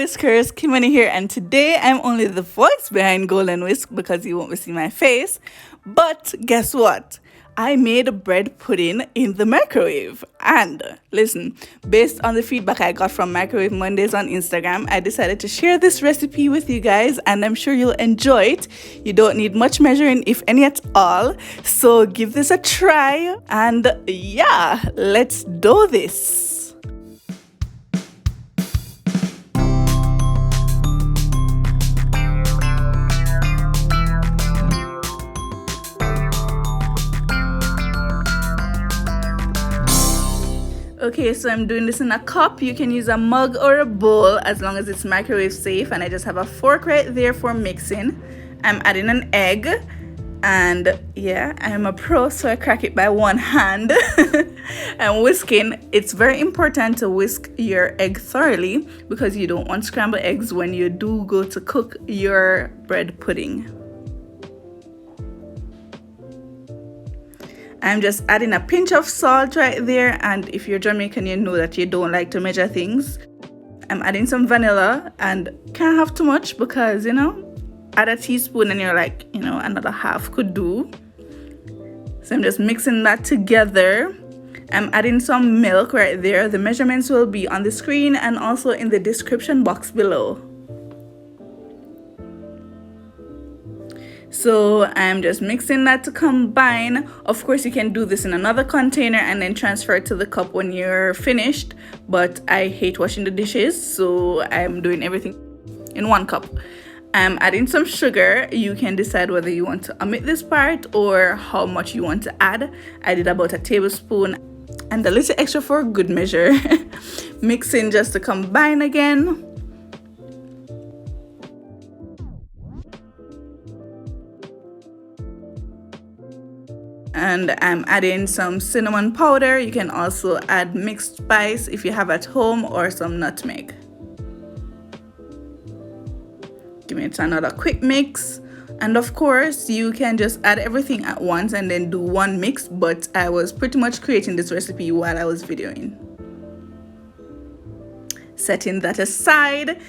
Whiskers, Kimonie here, and today I'm only the voice behind Golden Whisk because you won't be seeing my face. But guess what? I made a bread pudding in the microwave. And listen, based on the feedback I got from Microwave Mondays on Instagram, I decided to share this recipe with you guys, and I'm sure you'll enjoy it. You don't need much measuring, if any at all. So give this a try, and yeah, let's do this. Okay, so I'm doing this in a cup. You can use a mug or a bowl as long as it's microwave safe. And I just have a fork right there for mixing. I'm adding an egg. And yeah, I'm a pro, so I crack it by one hand. And whisking, it's very important to whisk your egg thoroughly because you don't want scrambled eggs when you do go to cook your bread pudding. I'm just adding a pinch of salt right there, and if you're Jamaican, you know that you don't like to measure things. I'm adding some vanilla, and can't have too much because, add a teaspoon and you're like, another half could do. So I'm just mixing that together. I'm adding some milk right there. The measurements will be on the screen and also in the description box below. So I'm just mixing that to combine. Of course, you can do this in another container and then transfer it to the cup when you're finished, but I hate washing the dishes, so I'm doing everything in one cup. I'm adding some sugar. You can decide whether you want to omit this part or how much you want to add. I did about a tablespoon and a little extra for good measure. Mixing just to combine again. And I'm adding some cinnamon powder. You can also add mixed spice if you have at home, or some nutmeg. Give it another quick mix. And of course, you can just add everything at once and then do one mix, but I was pretty much creating this recipe while I was videoing. Setting that aside.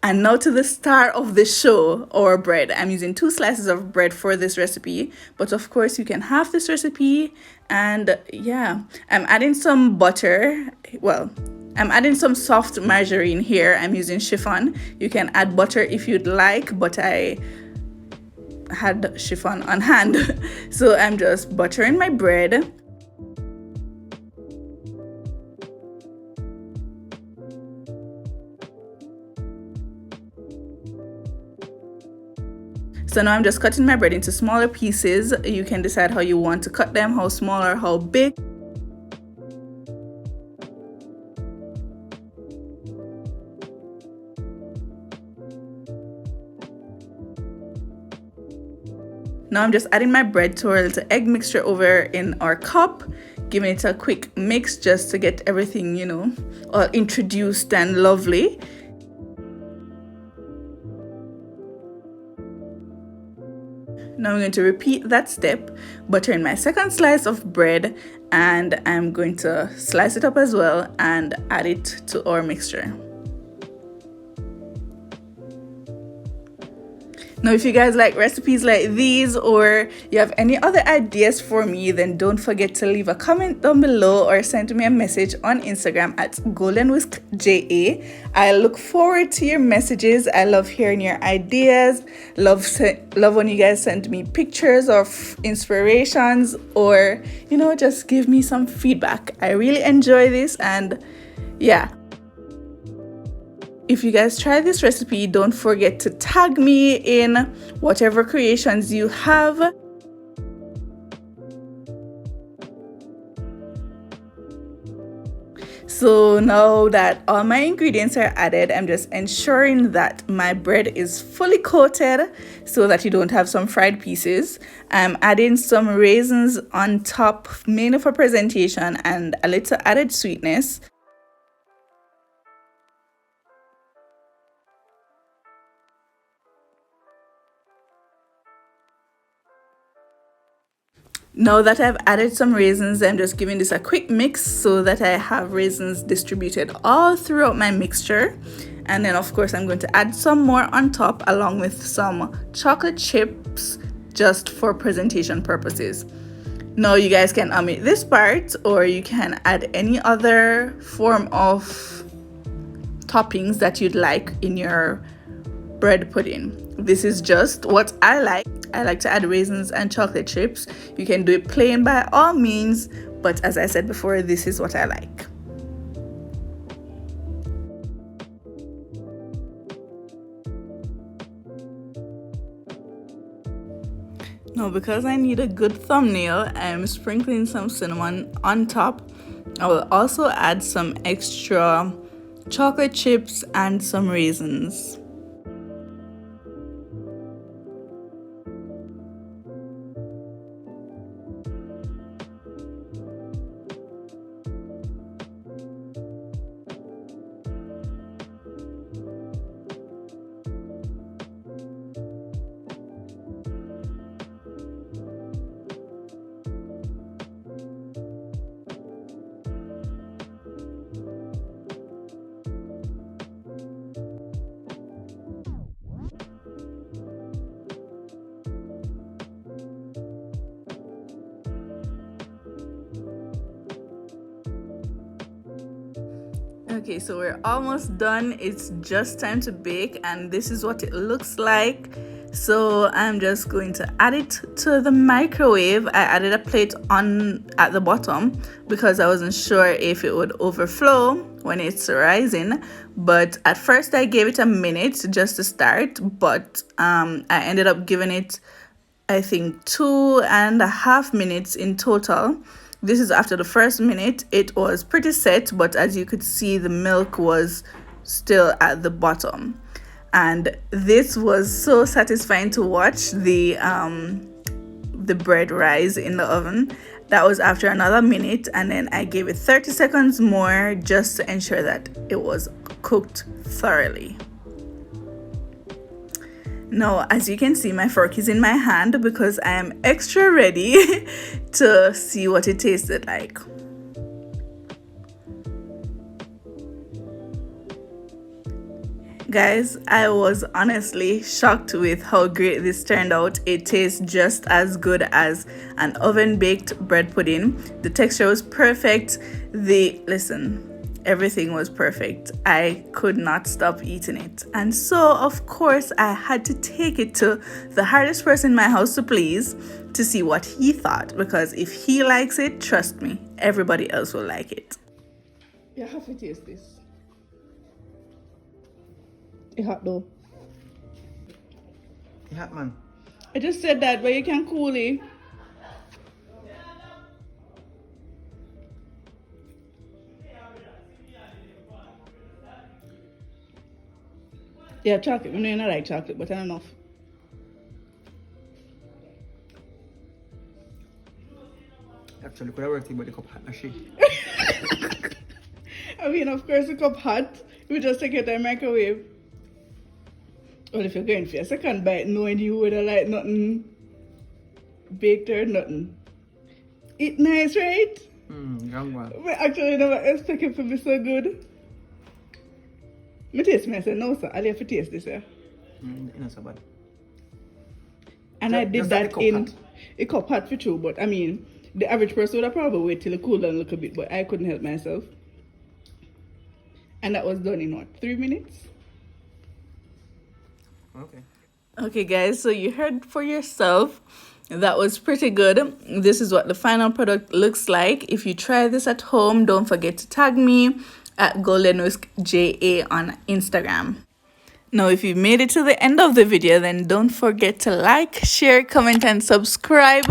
And now to the star of the show, our bread. I'm using 2 slices of bread for this recipe, but of course you can have this recipe. And yeah, I'm adding some butter. Well, I'm adding some soft margarine here. I'm using chiffon. You can add butter if you'd like, but I had chiffon on hand. So I'm just buttering my bread. So now I'm just cutting my bread into smaller pieces. You can decide how you want to cut them, how small or how big. Now I'm just adding my bread to our little egg mixture over in our cup, giving it a quick mix just to get everything, all introduced and lovely. Now I'm going to repeat that step, butter in my second slice of bread, and I'm going to slice it up as well and add it to our mixture. Now, if you guys like recipes like these or you have any other ideas for me, then don't forget to leave a comment down below or send me a message on Instagram at Golden Whisk Ja. I look forward to your messages. I love hearing your ideas. Love when you guys send me pictures of inspirations or, just give me some feedback. I really enjoy this, and yeah. If you guys try this recipe, don't forget to tag me in whatever creations you have. So now that all my ingredients are added, I'm just ensuring that my bread is fully coated so that you don't have some fried pieces. I'm adding some raisins on top, mainly for presentation and a little added sweetness. Now that I've added some raisins, I'm just giving this a quick mix so that I have raisins distributed all throughout my mixture. And then of course I'm going to add some more on top along with some chocolate chips just for presentation purposes. Now you guys can omit this part, or you can add any other form of toppings that you'd like in your bread pudding. This is just what I like. I like to add raisins and chocolate chips. You can do it plain by all means, but as I said before, this is what I like. Now, because I need a good thumbnail, I'm sprinkling some cinnamon on top. I will also add some extra chocolate chips and some raisins. Okay, so we're almost done. It's just time to bake, and this is what it looks like. So I'm just going to add it to the microwave. I added a plate on at the bottom because I wasn't sure if it would overflow when it's rising, but at first I gave it a minute just to start, but I ended up giving it, I think, 2.5 minutes in total. This is after the first minute. It was pretty set, but as you could see, the milk was still at the bottom. And this was so satisfying to watch the bread rise in the oven. That was after another minute, and then I gave it 30 seconds more just to ensure that it was cooked thoroughly. Now, as you can see, my fork is in my hand because I am extra ready to see what it tasted like. Guys, I was honestly shocked with how great this turned out. It tastes just as good as an oven baked bread pudding. The texture was perfect. Everything was perfect. I could not stop eating it. And so, of course, I had to take it to the hardest person in my house to please to see what he thought. Because if he likes it, trust me, everybody else will like it. You have to taste this. It's hot though. It's hot, man. I just said that, but you can cool it. Yeah, chocolate. I know I like chocolate, but not enough. Actually, could have worked about the cup hot machine. I mean, of course, the cup hot. We just take it to the microwave. Well, if you're going for a second bite, knowing you would have like nothing baked or nothing. It's nice, right? Young one. But actually, I never expected it to be so good. I taste myself now, sir. I'll have to taste this, sir. Not so bad. And I did that in a cup hot for true, but I mean, the average person would have probably wait till it cooled down a little bit, but I couldn't help myself. And that was done in what, 3 minutes? Okay. Okay, guys, so you heard for yourself. That was pretty good. This is what the final product looks like. If you try this at home, don't forget to tag me at Golden Whisk Ja on Instagram. Now, if you made it to the end of the video, then don't forget to like, share, comment, and subscribe,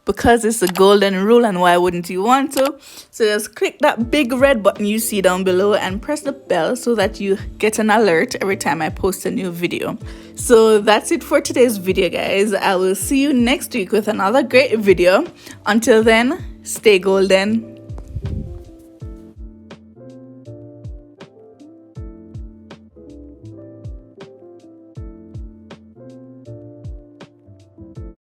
because it's the golden rule, and why wouldn't you want to? So just click that big red button you see down below and press the bell so that you get an alert every time I post a new video. So that's it for today's video, guys. I will see you next week with another great video. Until then, stay golden.